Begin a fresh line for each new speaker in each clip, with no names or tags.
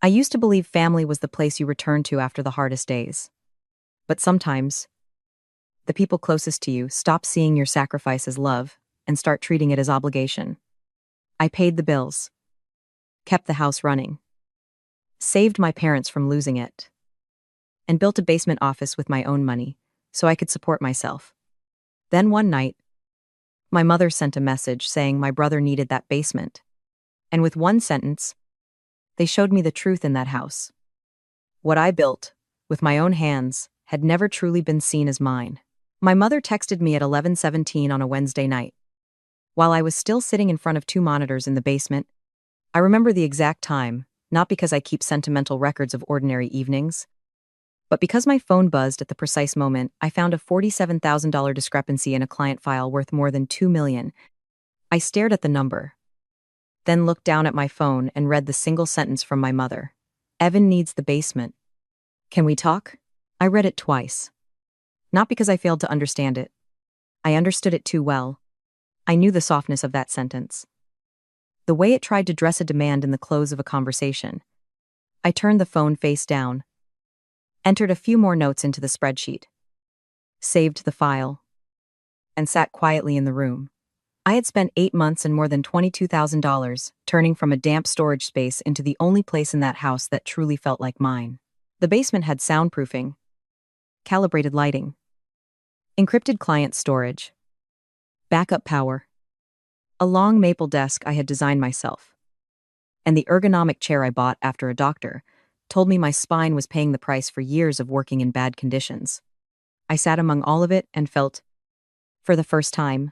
I used to believe family was the place you return to after the hardest days. But sometimes, the people closest to you stop seeing your sacrifice as love and start treating it as obligation. I paid the bills, kept the house running, saved my parents from losing it, and built a basement office with my own money so I could support myself. Then one night, my mother sent a message saying my brother needed that basement. And with one sentence, they showed me the truth in that house. What I built, with my own hands, had never truly been seen as mine. My mother texted me at 11:17 on a Wednesday night. While I was still sitting in front of two monitors in the basement, I remember the exact time, not because I keep sentimental records of ordinary evenings, but because my phone buzzed at the precise moment I found a $47,000 discrepancy in a client file worth more than $2 million. I stared at the number, then looked down at my phone and read the single sentence from my mother. Evan needs the basement. Can we talk? I read it twice. Not because I failed to understand it. I understood it too well. I knew the softness of that sentence. The way it tried to dress a demand in the close of a conversation. I turned the phone face down, entered a few more notes into the spreadsheet, saved the file, and sat quietly in the room. I had spent 8 months and more than $22,000 turning from a damp storage space into the only place in that house that truly felt like mine. The basement had soundproofing, calibrated lighting, encrypted client storage, backup power, a long maple desk I had designed myself, and the ergonomic chair I bought after a doctor told me my spine was paying the price for years of working in bad conditions. I sat among all of it and felt, for the first time,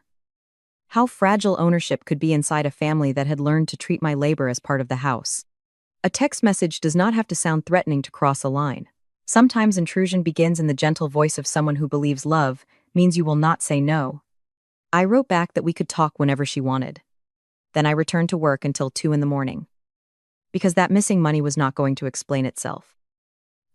how fragile ownership could be inside a family that had learned to treat my labor as part of the house. A text message does not have to sound threatening to cross a line. Sometimes intrusion begins in the gentle voice of someone who believes love means you will not say no. I wrote back that we could talk whenever she wanted. Then I returned to work until 2 in the morning. Because that missing money was not going to explain itself.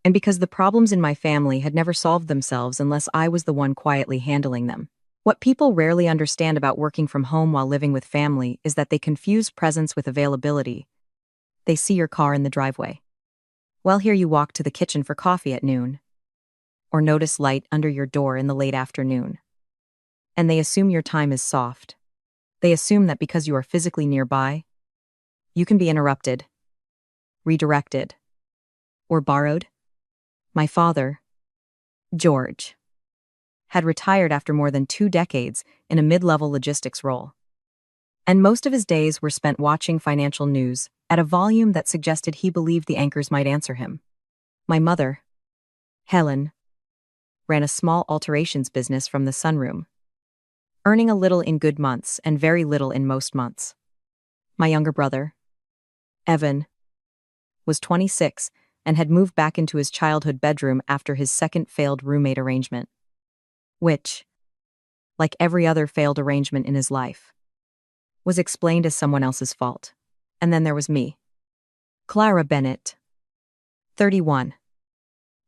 And because the problems in my family had never solved themselves unless I was the one quietly handling them. What people rarely understand about working from home while living with family is that they confuse presence with availability. They see your car in the driveway. Well, here you walk to the kitchen for coffee at noon. Or notice light under your door in the late afternoon. And they assume your time is soft. They assume that because you are physically nearby, you can be interrupted, redirected, or borrowed. My father, George, had retired after more than 2 decades in a mid-level logistics role. And most of his days were spent watching financial news at a volume that suggested he believed the anchors might answer him. My mother, Helen, ran a small alterations business from the sunroom, earning a little in good months and very little in most months. My younger brother, Evan, was 26 and had moved back into his childhood bedroom after his second failed roommate arrangement, which, like every other failed arrangement in his life, was explained as someone else's fault. And then there was me, Clara Bennett, 31,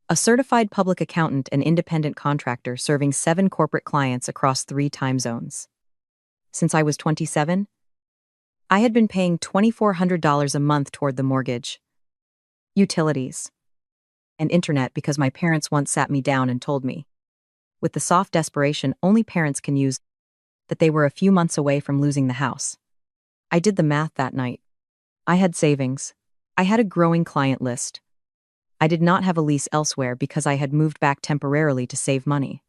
a certified public accountant and independent contractor serving 7 corporate clients across 3 time zones. Since I was 27, I had been paying $2,400 a month toward the mortgage, utilities, and internet because my parents once sat me down and told me, with the soft desperation only parents can use, that they were a few months away from losing the house. I did the math that night. I had savings. I had a growing client list. I did not have a lease elsewhere because I had moved back temporarily to save money.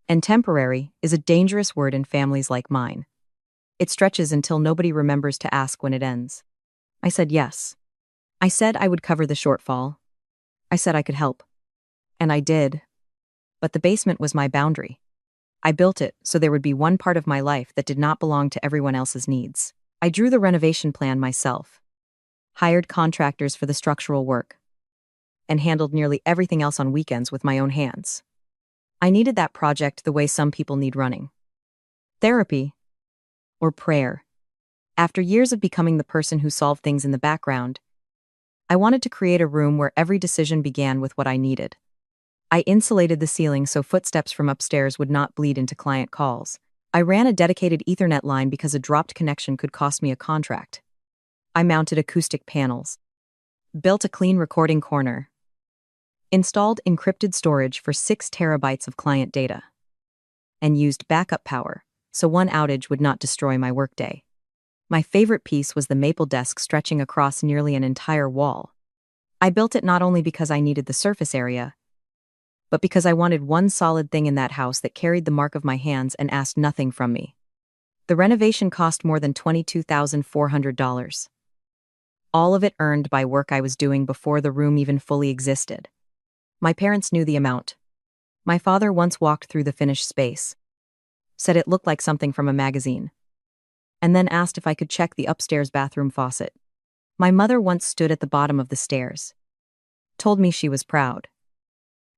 And temporary is a dangerous word in families like mine. It stretches until nobody remembers to ask when it ends. I said yes. I said I would cover the shortfall. I said I could help. And I did. But the basement was my boundary. I built it so there would be one part of my life that did not belong to everyone else's needs. I drew the renovation plan myself, hired contractors for the structural work, and handled nearly everything else on weekends with my own hands. I needed that project the way some people need running. Therapy, or prayer. After years of becoming the person who solved things in the background, I wanted to create a room where every decision began with what I needed. I insulated the ceiling so footsteps from upstairs would not bleed into client calls. I ran a dedicated Ethernet line because a dropped connection could cost me a contract. I mounted acoustic panels, Built a clean recording corner. Installed encrypted storage for 6 terabytes of client data. And used backup power, so one outage would not destroy my workday. My favorite piece was the maple desk stretching across nearly an entire wall. I built it not only because I needed the surface area, but because I wanted one solid thing in that house that carried the mark of my hands and asked nothing from me. The renovation cost more than $22,400. All of it earned by work I was doing before the room even fully existed. My parents knew the amount. My father once walked through the finished space, said it looked like something from a magazine, and then asked if I could check the upstairs bathroom faucet. My mother once stood at the bottom of the stairs, told me she was proud,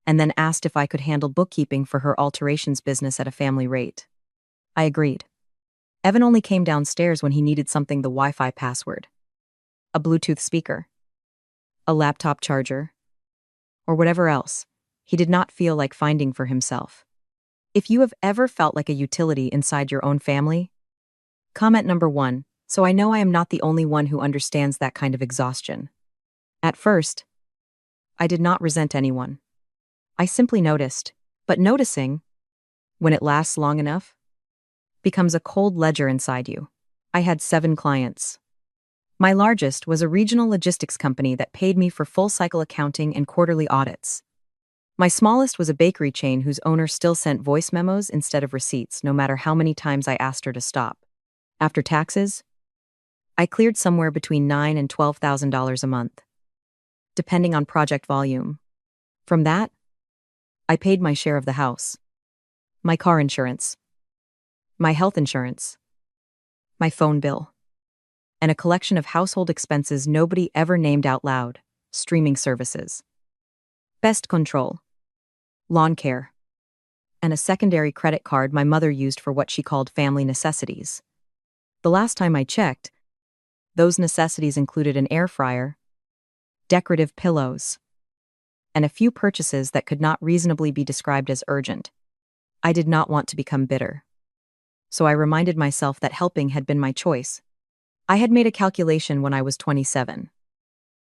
and then asked if I could handle bookkeeping for her alterations business at a family rate. I agreed. Evan only came downstairs when he needed something: the Wi-Fi password, a Bluetooth speaker, a laptop charger, or whatever else he did not feel like finding for himself. If you have ever felt like a utility inside your own family, comment number 1, so I know I am not the only one who understands that kind of exhaustion. At first, I did not resent anyone. I simply noticed, but noticing, when it lasts long enough, becomes a cold ledger inside you. I had 7 clients. My largest was a regional logistics company that paid me for full-cycle accounting and quarterly audits. My smallest was a bakery chain whose owner still sent voice memos instead of receipts, no matter how many times I asked her to stop. After taxes, I cleared somewhere between $9,000 and $12,000 a month, depending on project volume. From that, I paid my share of the house, my car insurance, my health insurance, my phone bill, and a collection of household expenses nobody ever named out loud: streaming services, pest control, lawn care, and a secondary credit card my mother used for what she called family necessities. The last time I checked, those necessities included an air fryer, decorative pillows, and a few purchases that could not reasonably be described as urgent. I did not want to become bitter, so I reminded myself that helping had been my choice. I had made a calculation when I was 27,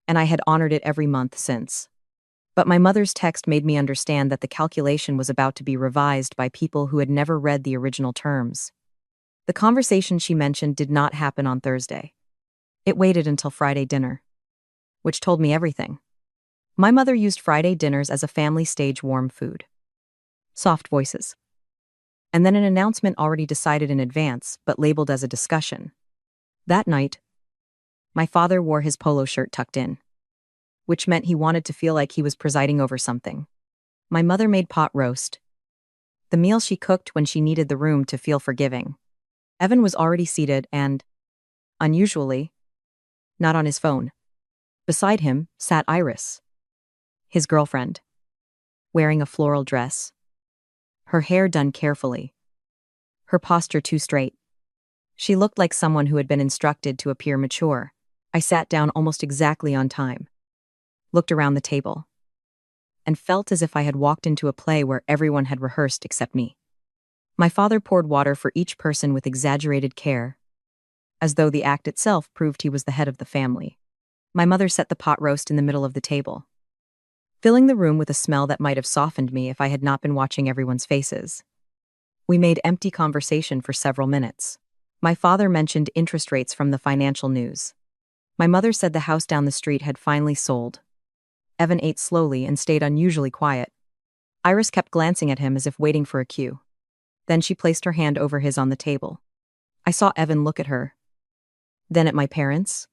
and I had honored it every month since. But my mother's text made me understand that the calculation was about to be revised by people who had never read the original terms. The conversation she mentioned did not happen on Thursday. It waited until Friday dinner, which told me everything. My mother used Friday dinners as a family stage warm food. Soft voices. And then an announcement already decided in advance, but labeled as a discussion. That night, my father wore his polo shirt tucked in, which meant he wanted to feel like he was presiding over something. My mother made pot roast, the meal she cooked when she needed the room to feel forgiving. Evan was already seated and, unusually, not on his phone. Beside him sat Iris, his girlfriend, wearing a floral dress, her hair done carefully, her posture too straight. She looked like someone who had been instructed to appear mature. I sat down almost exactly on time, looked around the table, and felt as if I had walked into a play where everyone had rehearsed except me. My father poured water for each person with exaggerated care, as though the act itself proved he was the head of the family. My mother set the pot roast in the middle of the table, filling the room with a smell that might have softened me if I had not been watching everyone's faces. We made empty conversation for several minutes. My father mentioned interest rates from the financial news. My mother said the house down the street had finally sold. Evan ate slowly and stayed unusually quiet. Iris kept glancing at him as if waiting for a cue. Then she placed her hand over his on the table. I saw Evan look at her, then at my parents,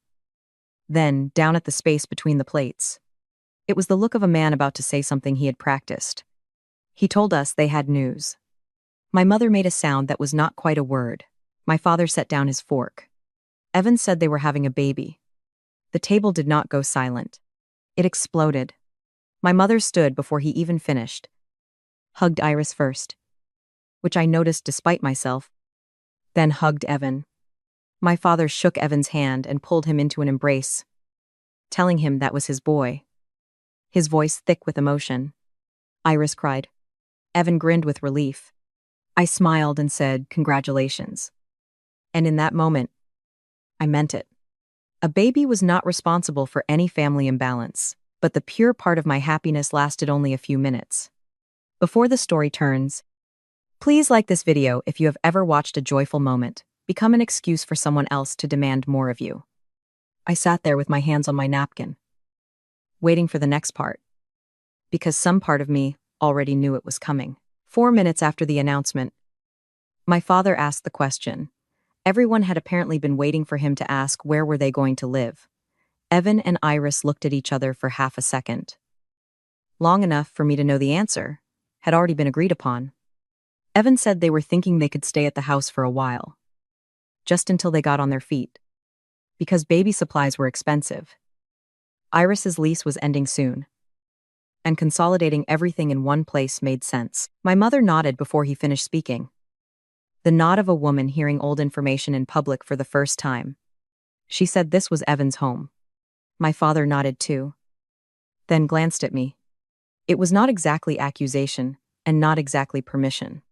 then down at the space between the plates. It was the look of a man about to say something he had practiced. He told us they had news. My mother made a sound that was not quite a word. My father set down his fork. Evan said they were having a baby. The table did not go silent. It exploded. My mother stood before he even finished, hugged Iris first, which I noticed despite myself, then hugged Evan. My father shook Evan's hand and pulled him into an embrace, telling him that was his boy, his voice thick with emotion. Iris cried. Evan grinned with relief. I smiled and said, "Congratulations." And in that moment, I meant it. A baby was not responsible for any family imbalance, but the pure part of my happiness lasted only a few minutes. Before the story turns, please like this video if you have ever watched a joyful moment become an excuse for someone else to demand more of you. I sat there with my hands on my napkin, waiting for the next part, because some part of me already knew it was coming. 4 minutes after the announcement, my father asked the question. Everyone had apparently been waiting for him to ask where were they going to live. Evan and Iris looked at each other for half a second. Long enough for me to know the answer had already been agreed upon. Evan said they were thinking they could stay at the house for a while, just until they got on their feet, because baby supplies were expensive. Iris's lease was ending soon, and consolidating everything in one place made sense. My mother nodded before he finished speaking. The nod of a woman hearing old information in public for the first time. She said this was Evan's home. My father nodded too, then glanced at me. It was not exactly accusation, and not exactly permission.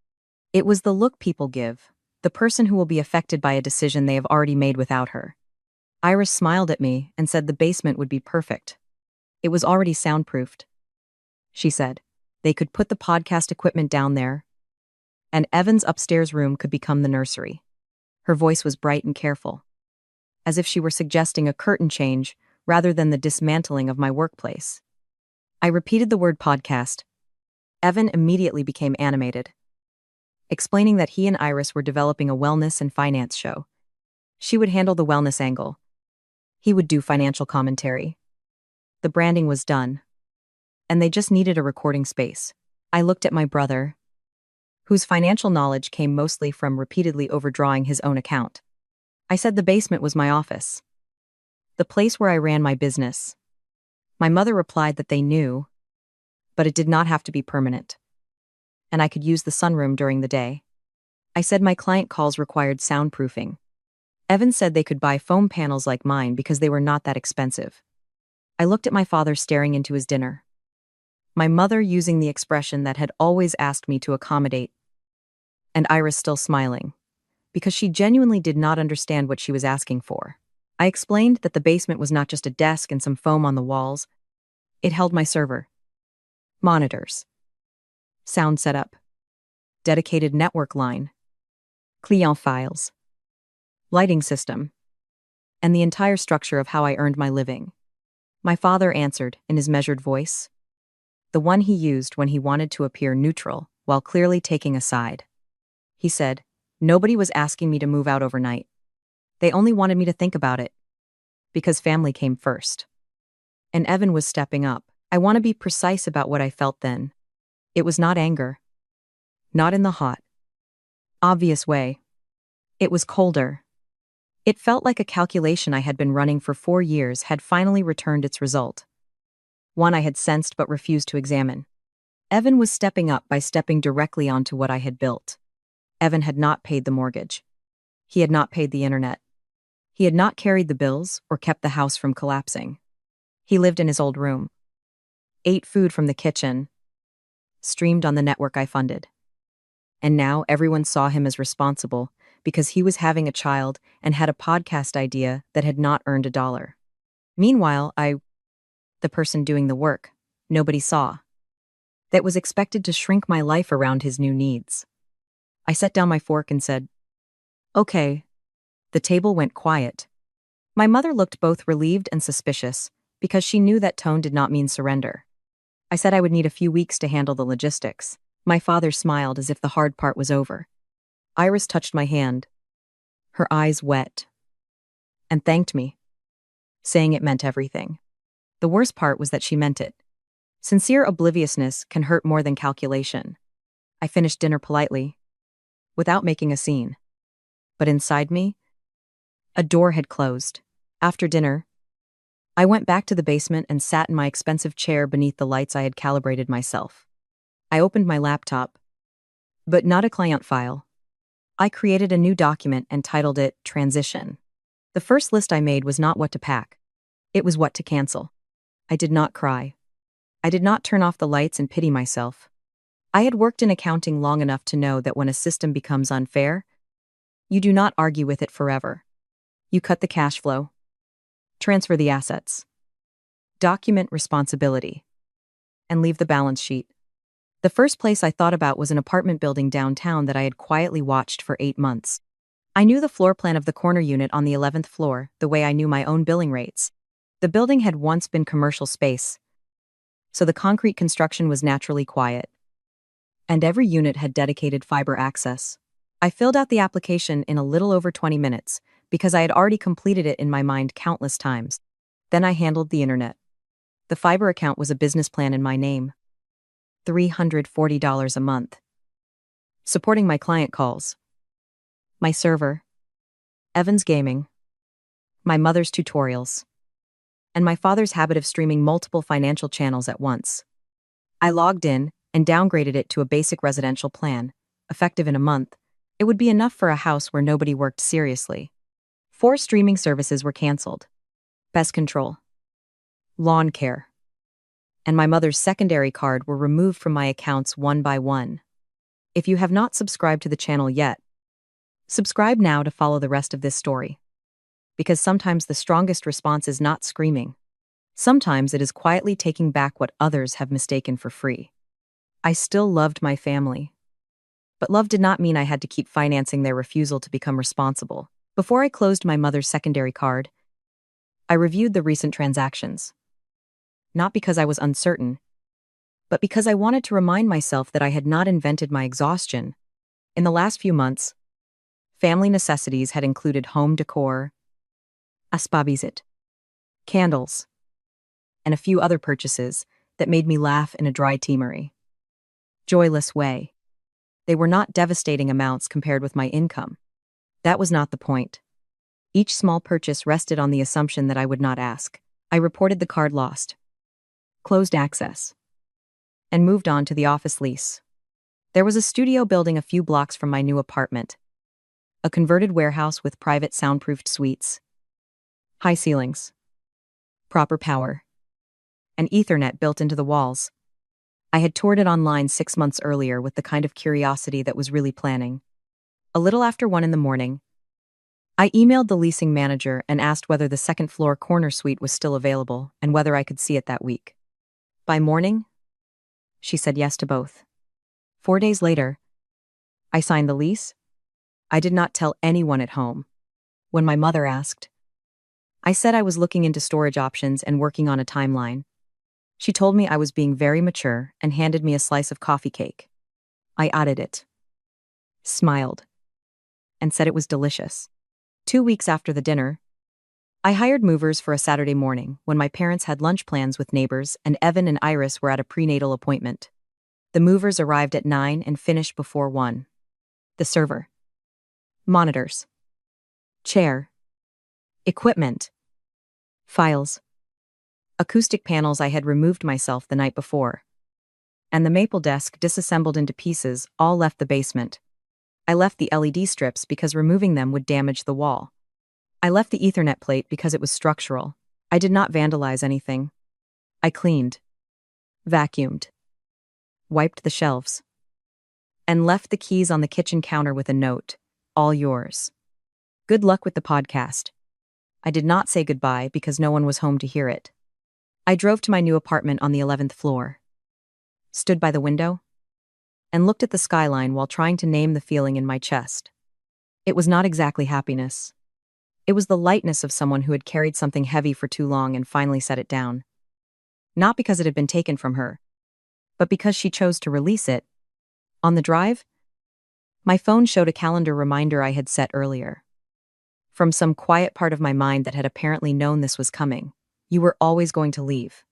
It was the look people give, the person who will be affected by a decision they have already made without her. Iris smiled at me and said the basement would be perfect. It was already soundproofed. She said they could put the podcast equipment down there, and Evan's upstairs room could become the nursery. Her voice was bright and careful, as if she were suggesting a curtain change rather than the dismantling of my workplace. I repeated the word podcast. Evan immediately became animated, explaining that he and Iris were developing a wellness and finance show. She would handle the wellness angle. He would do financial commentary. The branding was done, and they just needed a recording space. I looked at my brother, whose financial knowledge came mostly from repeatedly overdrawing his own account. I said the basement was my office, the place where I ran my business. My mother replied that they knew, but it did not have to be permanent, and I could use the sunroom during the day. I said my client calls required soundproofing. Evan said they could buy foam panels like mine because they were not that expensive. I looked at my father staring into his dinner, my mother using the expression that had always asked me to accommodate, and Iris still smiling, because she genuinely did not understand what she was asking for. I explained that the basement was not just a desk and some foam on the walls. It held my server, monitors, sound setup, dedicated network line, client files, lighting system, and the entire structure of how I earned my living. My father answered in his measured voice, the one he used when he wanted to appear neutral while clearly taking a side. He said, nobody was asking me to move out overnight. They only wanted me to think about it, because family came first. And Evan was stepping up. I want to be precise about what I felt then. It was not anger. Not in the hot, obvious way. It was colder. It felt like a calculation I had been running for 4 years had finally returned its result. One I had sensed but refused to examine. Evan was stepping up by stepping directly onto what I had built. Evan had not paid the mortgage. He had not paid the internet. He had not carried the bills or kept the house from collapsing. He lived in his old room, ate food from the kitchen, streamed on the network I funded. And now everyone saw him as responsible because he was having a child and had a podcast idea that had not earned $1. Meanwhile, the person doing the work, nobody saw, that was expected to shrink my life around his new needs. I set down my fork and said, okay. The table went quiet. My mother looked both relieved and suspicious, because she knew that tone did not mean surrender. I said I would need a few weeks to handle the logistics. My father smiled as if the hard part was over. Iris touched my hand, her eyes wet, and thanked me, saying it meant everything. The worst part was that she meant it. Sincere obliviousness can hurt more than calculation. I finished dinner politely, without making a scene. But inside me, a door had closed. After dinner, I went back to the basement and sat in my expensive chair beneath the lights I had calibrated myself. I opened my laptop, but not a client file. I created a new document and titled it Transition. The first list I made was not what to pack. It was what to cancel. I did not cry. I did not turn off the lights and pity myself. I had worked in accounting long enough to know that when a system becomes unfair, you do not argue with it forever. You cut the cash flow. Transfer the assets. Document responsibility. And leave the balance sheet. The first place I thought about was an apartment building downtown that I had quietly watched for 8 months. I knew the floor plan of the corner unit on the 11th floor, the way I knew my own billing rates. The building had once been commercial space, so the concrete construction was naturally quiet. And every unit had dedicated fiber access. I filled out the application in a little over 20 minutes, because I had already completed it in my mind countless times. Then I handled the internet. The fiber account was a business plan in my name. $340 a month. Supporting my client calls. My server. Evan's gaming. My mother's tutorials. And my father's habit of streaming multiple financial channels at once. I logged in and downgraded it to a basic residential plan. Effective in a month, it would be enough for a house where nobody worked seriously. 4 streaming services were canceled. Pest control. Lawn care. And my mother's secondary card were removed from my accounts one by one. If you have not subscribed to the channel yet, subscribe now to follow the rest of this story. Because sometimes the strongest response is not screaming. Sometimes it is quietly taking back what others have mistaken for free. I still loved my family. But love did not mean I had to keep financing their refusal to become responsible. Before I closed my mother's secondary card, I reviewed the recent transactions. Not because I was uncertain, but because I wanted to remind myself that I had not invented my exhaustion. In the last few months, family necessities had included home decor, aspavisit, candles, and a few other purchases that made me laugh in a dry teamery. Joyless way. They were not devastating amounts compared with my income. That was not the point. Each small purchase rested on the assumption that I would not ask. I reported the card lost, closed access, and moved on to the office lease. There was a studio building a few blocks from my new apartment. A converted warehouse with private soundproofed suites, high ceilings, proper power, and Ethernet built into the walls. I had toured it online 6 months earlier with the kind of curiosity that was really planning. A little after 1 in the morning, I emailed the leasing manager and asked whether the second floor corner suite was still available and whether I could see it that week. By morning, she said yes to both. 4 days later, I signed the lease. I did not tell anyone at home. When my mother asked, I said I was looking into storage options and working on a timeline. She told me I was being very mature and handed me a slice of coffee cake. I added it, smiled, and said it was delicious. 2 weeks after the dinner, I hired movers for a Saturday morning when my parents had lunch plans with neighbors and Evan and Iris were at a prenatal appointment. The movers arrived at 9 and finished before 1. The server. Monitors. Chair. Equipment. Files. Acoustic panels I had removed myself the night before. And the maple desk disassembled into pieces all left the basement. I left the LED strips because removing them would damage the wall. I left the Ethernet plate because it was structural. I did not vandalize anything. I cleaned, vacuumed, wiped the shelves, and left the keys on the kitchen counter with a note, all yours. Good luck with the podcast. I did not say goodbye because no one was home to hear it. I drove to my new apartment on the 11th floor, stood by the window, and looked at the skyline while trying to name the feeling in my chest. It was not exactly happiness. It was the lightness of someone who had carried something heavy for too long and finally set it down. Not because it had been taken from her, but because she chose to release it. On the drive, my phone showed a calendar reminder I had set earlier. From some quiet part of my mind that had apparently known this was coming. You were always going to leave.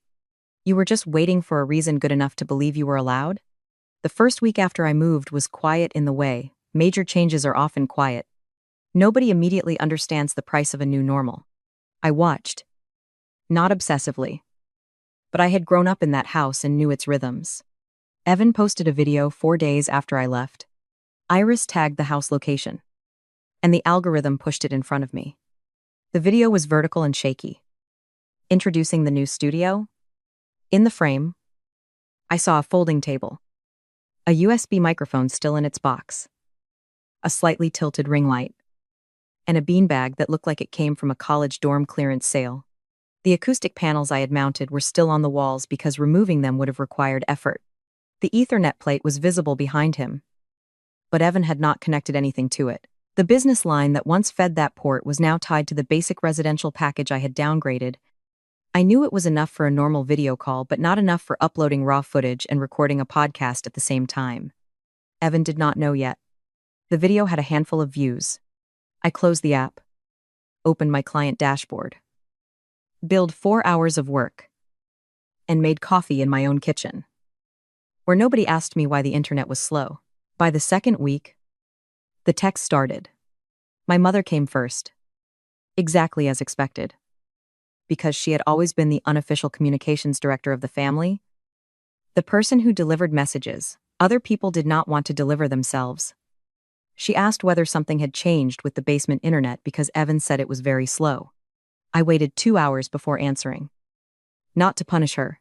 You were just waiting for a reason good enough to believe you were allowed? The first week after I moved was quiet in the way. Major changes are often quiet. Nobody immediately understands the price of a new normal. I watched. Not obsessively. But I had grown up in that house and knew its rhythms. Evan posted a video 4 days after I left. Iris tagged the house location. And the algorithm pushed it in front of me. The video was vertical and shaky. Introducing the new studio. In the frame, I saw a folding table. A USB microphone still in its box. A slightly tilted ring light. And a beanbag that looked like it came from a college dorm clearance sale. The acoustic panels I had mounted were still on the walls because removing them would have required effort. The Ethernet plate was visible behind him, but Evan had not connected anything to it. The business line that once fed that port was now tied to the basic residential package I had downgraded. I knew it was enough for a normal video call, but not enough for uploading raw footage and recording a podcast at the same time. Evan did not know yet. The video had a handful of views. I closed the app, opened my client dashboard, billed 4 hours of work, and made coffee in my own kitchen, where nobody asked me why the internet was slow. By the second week, the text started. My mother came first, exactly as expected. Because she had always been the unofficial communications director of the family, the person who delivered messages. Other people did not want to deliver themselves. She asked whether something had changed with the basement internet because Evan said it was very slow. I waited 2 hours before answering. Not to punish her,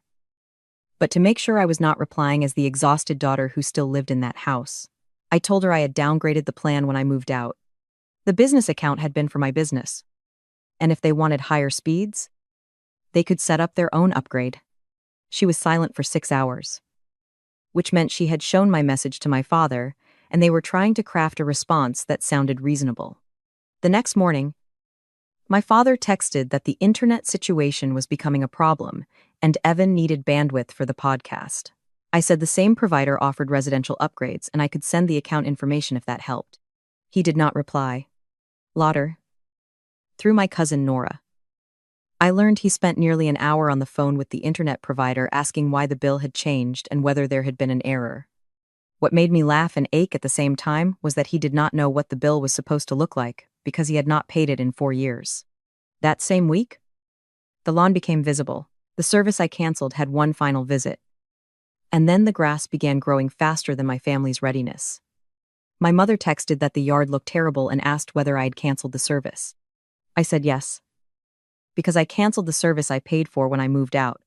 but to make sure I was not replying as the exhausted daughter who still lived in that house. I told her I had downgraded the plan when I moved out. The business account had been for my business, and if they wanted higher speeds, they could set up their own upgrade. She was silent for 6 hours, which meant she had shown my message to my father, and they were trying to craft a response that sounded reasonable. The next morning, my father texted that the internet situation was becoming a problem, and Evan needed bandwidth for the podcast. I said the same provider offered residential upgrades, and I could send the account information if that helped. He did not reply. Later, through my cousin Nora, I learned he spent nearly an hour on the phone with the internet provider asking why the bill had changed and whether there had been an error. What made me laugh and ache at the same time was that he did not know what the bill was supposed to look like because he had not paid it in 4 years. That same week, the lawn became visible. The service I canceled had one final visit. And then the grass began growing faster than my family's readiness. My mother texted that the yard looked terrible and asked whether I had canceled the service. I said yes, because I canceled the service I paid for when I moved out.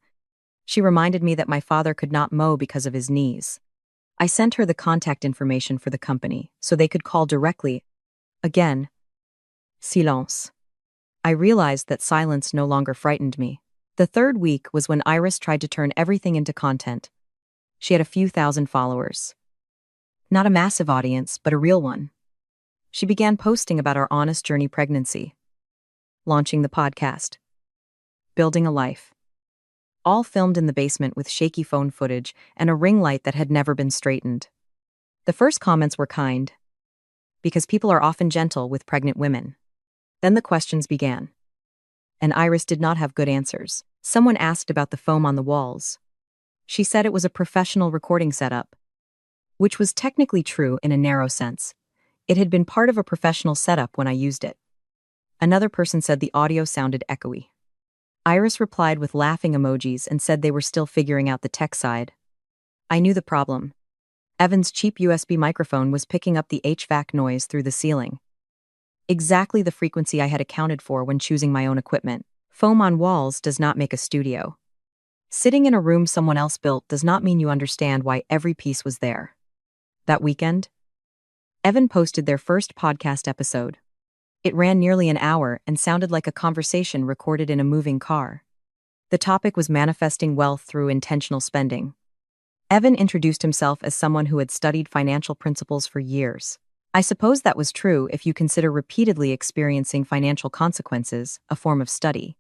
She reminded me that my father could not mow because of his knees. I sent her the contact information for the company so they could call directly. Again, silence. I realized that silence no longer frightened me. The third week was when Iris tried to turn everything into content. She had a few thousand followers. Not a massive audience, but a real one. She began posting about our honest journey pregnancy, launching the podcast, building a life. All filmed in the basement with shaky phone footage and a ring light that had never been straightened. The first comments were kind, because people are often gentle with pregnant women. Then the questions began, and Iris did not have good answers. Someone asked about the foam on the walls. She said it was a professional recording setup, which was technically true in a narrow sense. It had been part of a professional setup when I used it. Another person said the audio sounded echoey. Iris replied with laughing emojis and said they were still figuring out the tech side. I knew the problem. Evan's cheap USB microphone was picking up the HVAC noise through the ceiling. Exactly the frequency I had accounted for when choosing my own equipment. Foam on walls does not make a studio. Sitting in a room someone else built does not mean you understand why every piece was there. That weekend, Evan posted their first podcast episode. It ran nearly an hour and sounded like a conversation recorded in a moving car. The topic was manifesting wealth through intentional spending. Evan introduced himself as someone who had studied financial principles for years. I suppose that was true if you consider repeatedly experiencing financial consequences a form of study,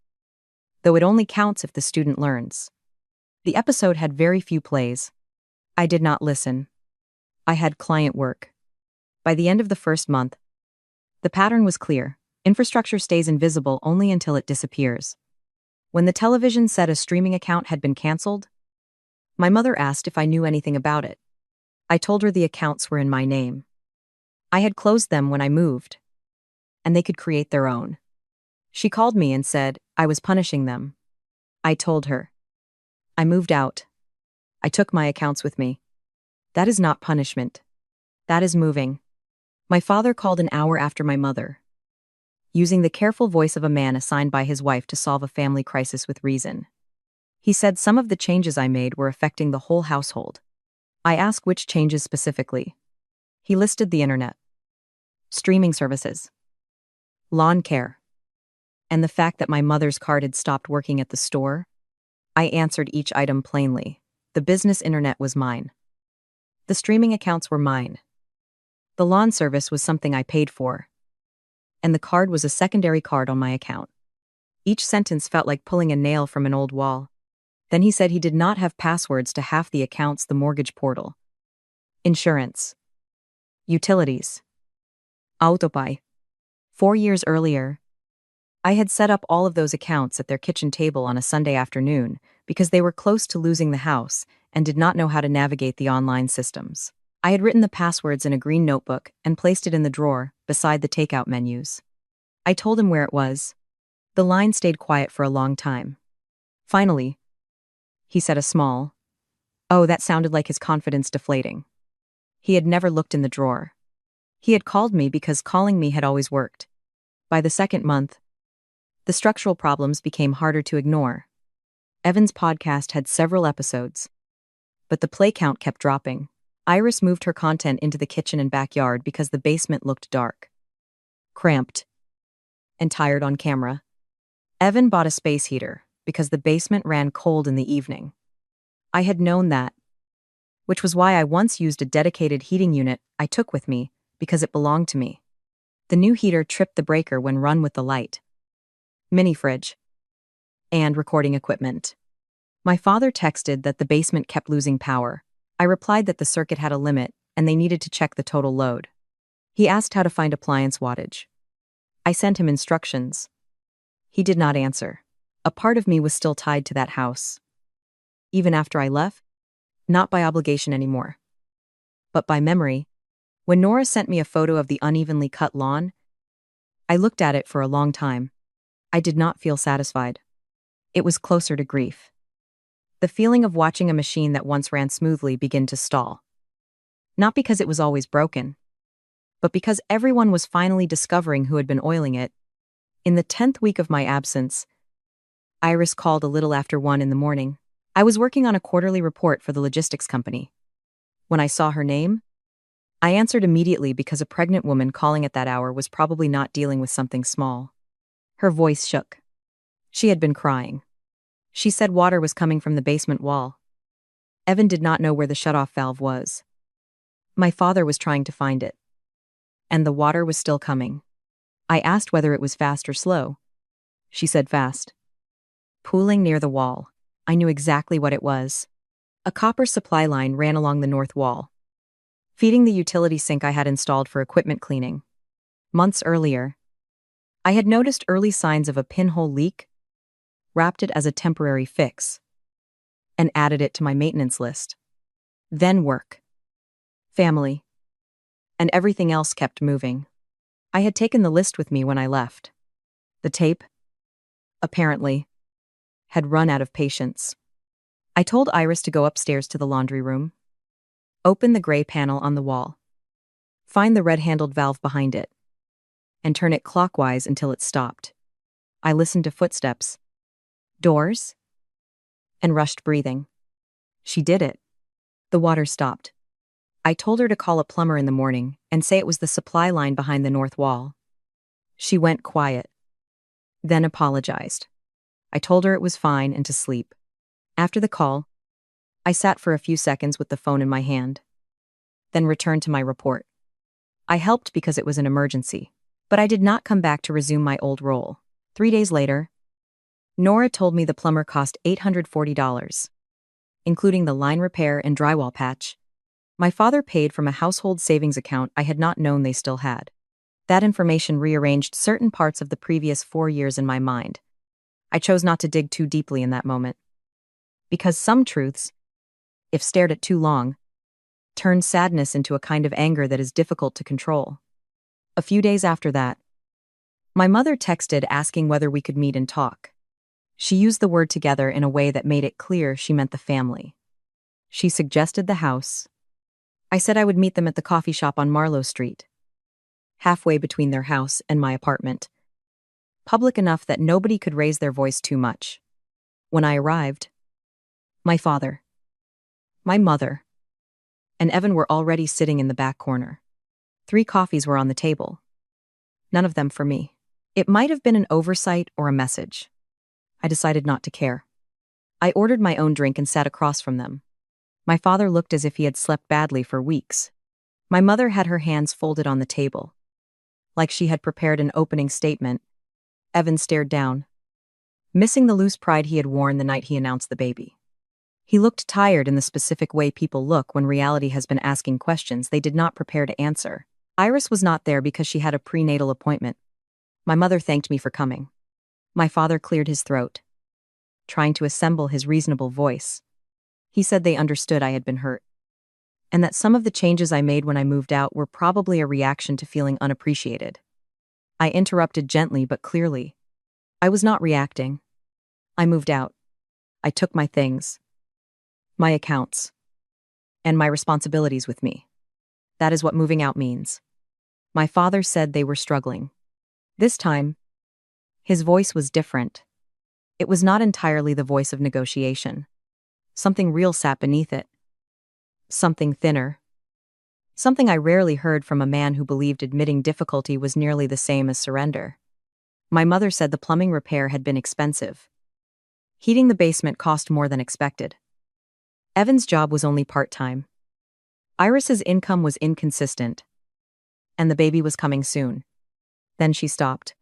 though it only counts if the student learns. The episode had very few plays. I did not listen. I had client work. By the end of the first month, the pattern was clear. Infrastructure stays invisible only until it disappears. When the television said a streaming account had been canceled, my mother asked if I knew anything about it. I told her the accounts were in my name. I had closed them when I moved, and they could create their own. She called me and said I was punishing them. I told her. I moved out. I took my accounts with me. That is not punishment. That is moving. My father called an hour after my mother, using the careful voice of a man assigned by his wife to solve a family crisis with reason. He said some of the changes I made were affecting the whole household. I asked which changes specifically. He listed the internet, streaming services, lawn care, and the fact that my mother's card had stopped working at the store. I answered each item plainly. The business internet was mine. The streaming accounts were mine. The lawn service was something I paid for. And the card was a secondary card on my account. Each sentence felt like pulling a nail from an old wall. Then he said he did not have passwords to half the accounts, the mortgage portal, insurance, utilities, autopay. 4 years earlier, I had set up all of those accounts at their kitchen table on a Sunday afternoon because they were close to losing the house and did not know how to navigate the online systems. I had written the passwords in a green notebook and placed it in the drawer beside the takeout menus. I told him where it was. The line stayed quiet for a long time. Finally, he said a small, "Oh," that sounded like his confidence deflating. He had never looked in the drawer. He had called me because calling me had always worked. By the second month, the structural problems became harder to ignore. Evan's podcast had several episodes, but the play count kept dropping. Iris moved her content into the kitchen and backyard because the basement looked dark, cramped, and tired on camera. Evan bought a space heater because the basement ran cold in the evening. I had known that, which was why I once used a dedicated heating unit I took with me because it belonged to me. The new heater tripped the breaker when run with the light, mini fridge, and recording equipment. My father texted that the basement kept losing power. I replied that the circuit had a limit and they needed to check the total load. He asked how to find appliance wattage. I sent him instructions. He did not answer. A part of me was still tied to that house. Even after I left, not by obligation anymore, but by memory. When Nora sent me a photo of the unevenly cut lawn, I looked at it for a long time. I did not feel satisfied. It was closer to grief. The feeling of watching a machine that once ran smoothly begin to stall. Not because it was always broken, but because everyone was finally discovering who had been oiling it. In the 10th week of my absence, Iris called a little after 1 in the morning. I was working on a quarterly report for the logistics company. When I saw her name, I answered immediately because a pregnant woman calling at that hour was probably not dealing with something small. Her voice shook. She had been crying. She said water was coming from the basement wall. Evan did not know where the shutoff valve was. My father was trying to find it. And the water was still coming. I asked whether it was fast or slow. She said fast. Pooling near the wall. I knew exactly what it was. A copper supply line ran along the north wall, feeding the utility sink I had installed for equipment cleaning. Months earlier, I had noticed early signs of a pinhole leak, wrapped it as a temporary fix, and added it to my maintenance list. Then work, family, and everything else kept moving. I had taken the list with me when I left. The tape, apparently, had run out of patience. I told Iris to go upstairs to the laundry room, open the gray panel on the wall, find the red-handled valve behind it, and turn it clockwise until it stopped. I listened to footsteps, doors, and rushed breathing. She did it. The water stopped. I told her to call a plumber in the morning and say it was the supply line behind the north wall. She went quiet, then apologized. I told her it was fine and to sleep. After the call, I sat for a few seconds with the phone in my hand, then returned to my report. I helped because it was an emergency, but I did not come back to resume my old role. 3 days later, Nora told me the plumber cost $840, including the line repair and drywall patch. My father paid from a household savings account I had not known they still had. That information rearranged certain parts of the previous 4 years in my mind. I chose not to dig too deeply in that moment, because some truths, if stared at too long, turn sadness into a kind of anger that is difficult to control. A few days after that, my mother texted asking whether we could meet and talk. She used the word together in a way that made it clear she meant the family. She suggested the house. I said I would meet them at the coffee shop on Marlowe Street, halfway between their house and my apartment, public enough that nobody could raise their voice too much. When I arrived, my father, my mother, and Evan were already sitting in the back corner. 3 coffees were on the table. None of them for me. It might have been an oversight or a message. I decided not to care. I ordered my own drink and sat across from them. My father looked as if he had slept badly for weeks. My mother had her hands folded on the table, like she had prepared an opening statement. Evan stared down, missing the loose pride he had worn the night he announced the baby. He looked tired in the specific way people look when reality has been asking questions they did not prepare to answer. Iris was not there because she had a prenatal appointment. My mother thanked me for coming. My father cleared his throat, trying to assemble his reasonable voice. He said they understood I had been hurt, and that some of the changes I made when I moved out were probably a reaction to feeling unappreciated. I interrupted gently but clearly. I was not reacting. I moved out. I took my things, my accounts, and my responsibilities with me. That is what moving out means. My father said they were struggling. This time, his voice was different. It was not entirely the voice of negotiation. Something real sat beneath it. Something thinner. Something I rarely heard from a man who believed admitting difficulty was nearly the same as surrender. My mother said the plumbing repair had been expensive. Heating the basement cost more than expected. Evan's job was only part-time. Iris's income was inconsistent, and the baby was coming soon. Then she stopped,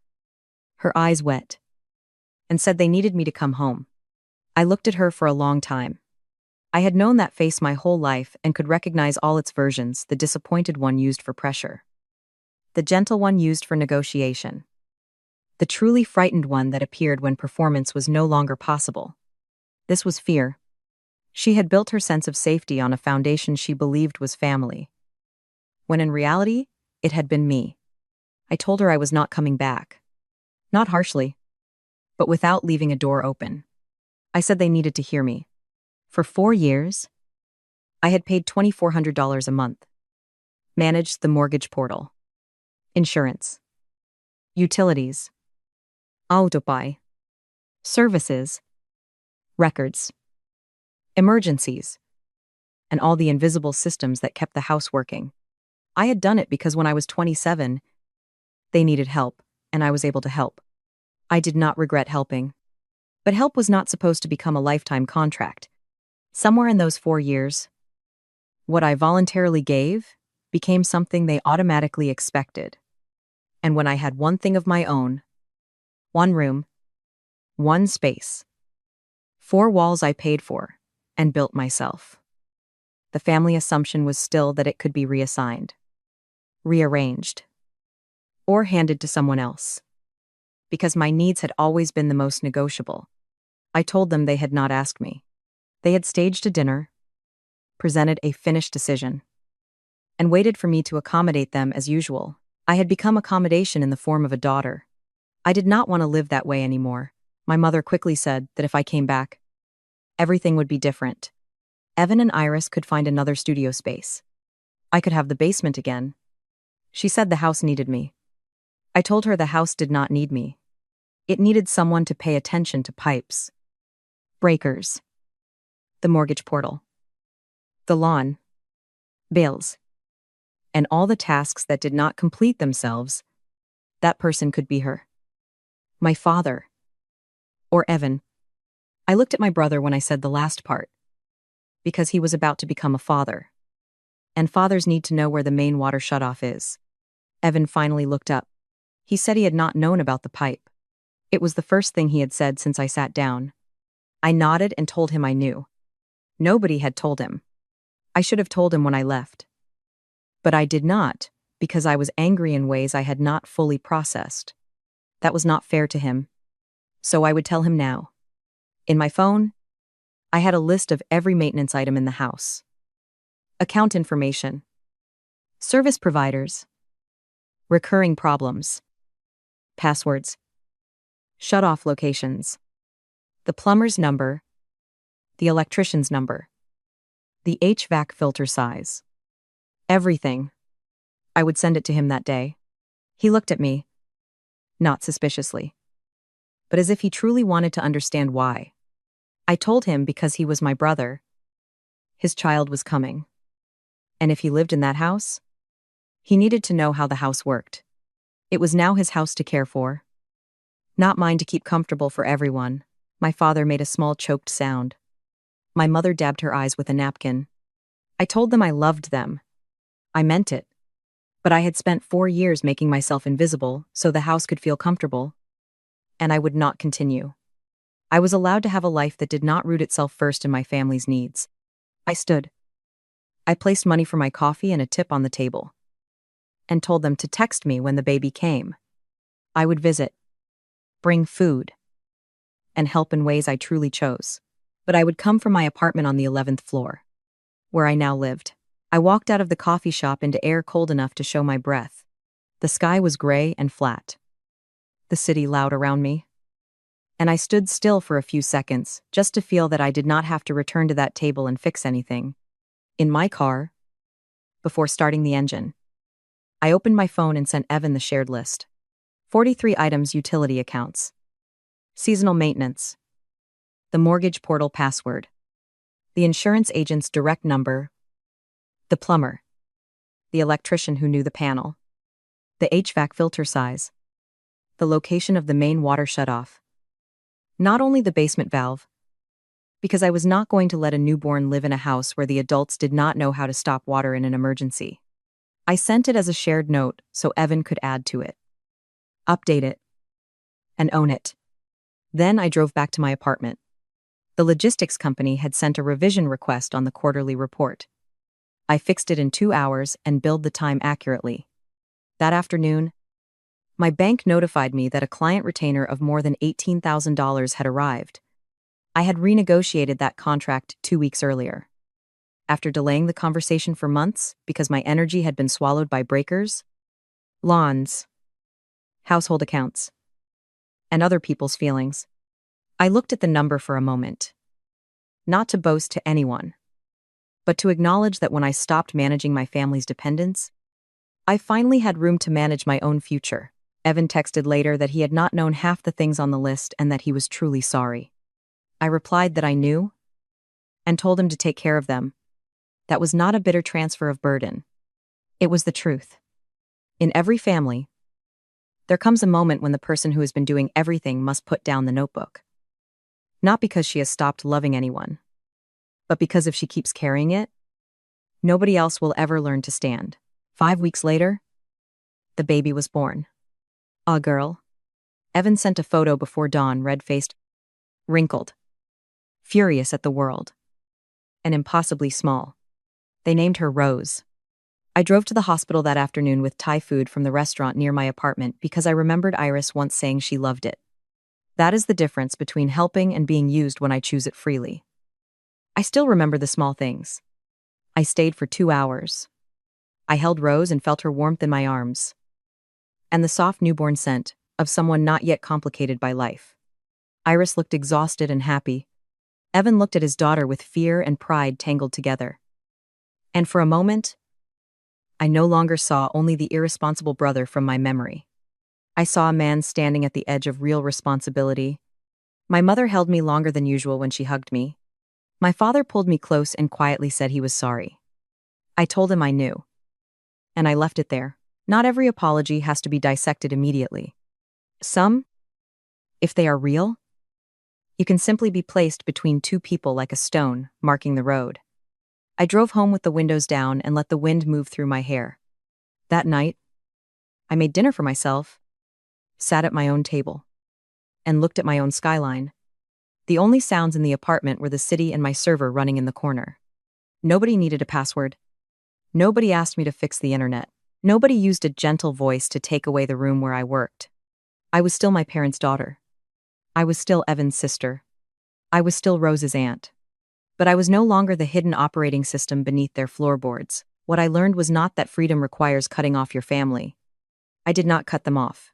her eyes wet, and said they needed me to come home. I looked at her for a long time. I had known that face my whole life and could recognize all its versions, the disappointed one used for pressure, the gentle one used for negotiation, the truly frightened one that appeared when performance was no longer possible. This was fear. She had built her sense of safety on a foundation she believed was family, when in reality, it had been me. I told her I was not coming back. Not harshly, but without leaving a door open. I said they needed to hear me. For 4 years, I had paid $2,400 a month, managed the mortgage portal, insurance, utilities, autopay, services, records, emergencies, and all the invisible systems that kept the house working. I had done it because when I was 27, they needed help, and I was able to help. I did not regret helping. But help was not supposed to become a lifetime contract. Somewhere in those 4 years, what I voluntarily gave became something they automatically expected. And when I had one thing of my own, one room, one space, 4 walls I paid for and built myself, the family assumption was still that it could be reassigned, rearranged, or handed to someone else. Because my needs had always been the most negotiable. I told them they had not asked me. They had staged a dinner, presented a finished decision, and waited for me to accommodate them as usual. I had become accommodation in the form of a daughter. I did not want to live that way anymore. My mother quickly said that if I came back, everything would be different. Evan and Iris could find another studio space. I could have the basement again. She said the house needed me. I told her the house did not need me. It needed someone to pay attention to pipes, breakers, the mortgage portal, the lawn, bills, and all the tasks that did not complete themselves. That person could be her. My father. Or Evan. I looked at my brother when I said the last part, because he was about to become a father. And fathers need to know where the main water shutoff is. Evan finally looked up. He said he had not known about the pipe. It was the first thing he had said since I sat down. I nodded and told him I knew. Nobody had told him. I should have told him when I left. But I did not, because I was angry in ways I had not fully processed. That was not fair to him. So I would tell him now. In my phone, I had a list of every maintenance item in the house. Account information, service providers, recurring problems, passwords, shut-off locations, the plumber's number, the electrician's number, the HVAC filter size. Everything. I would send it to him that day. He looked at me, not suspiciously, but as if he truly wanted to understand why. I told him because he was my brother. His child was coming. And if he lived in that house, he needed to know how the house worked. It was now his house to care for. Not mine to keep comfortable for everyone. My father made a small choked sound. My mother dabbed her eyes with a napkin. I told them I loved them. I meant it. But I had spent 4 years making myself invisible so the house could feel comfortable. And I would not continue. I was allowed to have a life that did not root itself first in my family's needs. I stood. I placed money for my coffee and a tip on the table. And told them to text me when the baby came. I would visit, bring food, and help in ways I truly chose. But I would come from my apartment on the 11th floor, where I now lived. I walked out of the coffee shop into air cold enough to show my breath. The sky was gray and flat. The city loud around me. And I stood still for a few seconds, just to feel that I did not have to return to that table and fix anything. In my car, before starting the engine, I opened my phone and sent Evan the shared list. 43 items, utility accounts, seasonal maintenance, the mortgage portal password, the insurance agent's direct number, the plumber, the electrician who knew the panel, the HVAC filter size, the location of the main water shutoff. Not only the basement valve, because I was not going to let a newborn live in a house where the adults did not know how to stop water in an emergency. I sent it as a shared note so Evan could add to it, update it, and own it. Then I drove back to my apartment. The logistics company had sent a revision request on the quarterly report. I fixed it in 2 hours and billed the time accurately. That afternoon, my bank notified me that a client retainer of more than $18,000 had arrived. I had renegotiated that contract 2 weeks earlier. After delaying the conversation for months because my energy had been swallowed by breakers, lawns, household accounts, and other people's feelings, I looked at the number for a moment. Not to boast to anyone, but to acknowledge that when I stopped managing my family's dependents, I finally had room to manage my own future. Evan texted later that he had not known half the things on the list and that he was truly sorry. I replied that I knew, and told him to take care of them. That was not a bitter transfer of burden. It was the truth. In every family, there comes a moment when the person who has been doing everything must put down the notebook. Not because she has stopped loving anyone, but because if she keeps carrying it, nobody else will ever learn to stand. 5 weeks later, the baby was born. A girl. Evan sent a photo before dawn, red-faced, wrinkled, furious at the world, and impossibly small. They named her Rose. I drove to the hospital that afternoon with Thai food from the restaurant near my apartment because I remembered Iris once saying she loved it. That is the difference between helping and being used when I choose it freely. I still remember the small things. I stayed for 2 hours. I held Rose and felt her warmth in my arms. And the soft newborn scent of someone not yet complicated by life. Iris looked exhausted and happy. Evan looked at his daughter with fear and pride tangled together. And for a moment, I no longer saw only the irresponsible brother from my memory. I saw a man standing at the edge of real responsibility. My mother held me longer than usual when she hugged me. My father pulled me close and quietly said he was sorry. I told him I knew. And I left it there. Not every apology has to be dissected immediately. Some, if they are real, you can simply be placed between two people like a stone marking the road. I drove home with the windows down and let the wind move through my hair. That night, I made dinner for myself, sat at my own table, and looked at my own skyline. The only sounds in the apartment were the city and my server running in the corner. Nobody needed a password. Nobody asked me to fix the internet. Nobody used a gentle voice to take away the room where I worked. I was still my parents' daughter. I was still Evan's sister. I was still Rose's aunt. But I was no longer the hidden operating system beneath their floorboards. What I learned was not that freedom requires cutting off your family. I did not cut them off.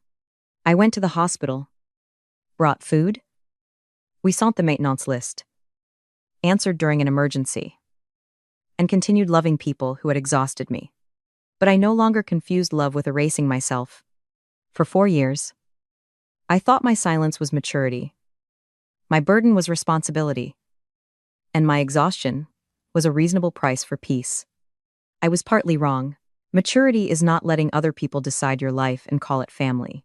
I went to the hospital, brought food, we sent the maintenance list, answered during an emergency, and continued loving people who had exhausted me. But I no longer confused love with erasing myself. For 4 years, I thought my silence was maturity. My burden was responsibility. And my exhaustion was a reasonable price for peace. I was partly wrong. Maturity is not letting other people decide your life and call it family.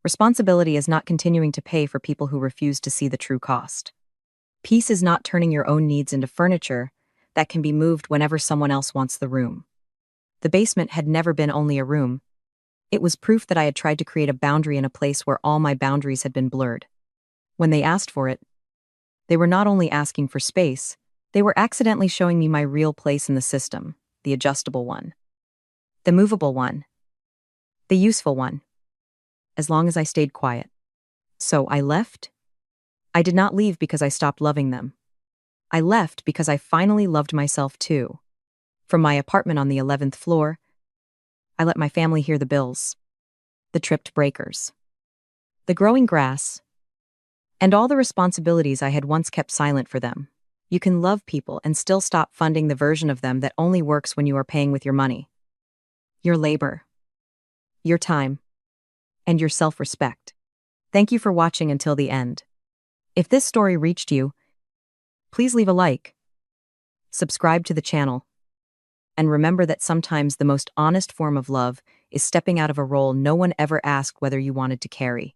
Responsibility is not continuing to pay for people who refuse to see the true cost. Peace is not turning your own needs into furniture that can be moved whenever someone else wants the room. The basement had never been only a room. It was proof that I had tried to create a boundary in a place where all my boundaries had been blurred. When they asked for it, they were not only asking for space, they were accidentally showing me my real place in the system, the adjustable one, the movable one, the useful one, as long as I stayed quiet. So I left. I did not leave because I stopped loving them. I left because I finally loved myself too. From my apartment on the 11th floor, I let my family hear the bills, the tripped breakers, the growing grass, and all the responsibilities I had once kept silent for them. You can love people and still stop funding the version of them that only works when you are paying with your money, your labor, your time, and your self-respect. Thank you for watching until the end. If this story reached you, please leave a like, subscribe to the channel, and remember that sometimes the most honest form of love is stepping out of a role no one ever asked whether you wanted to carry.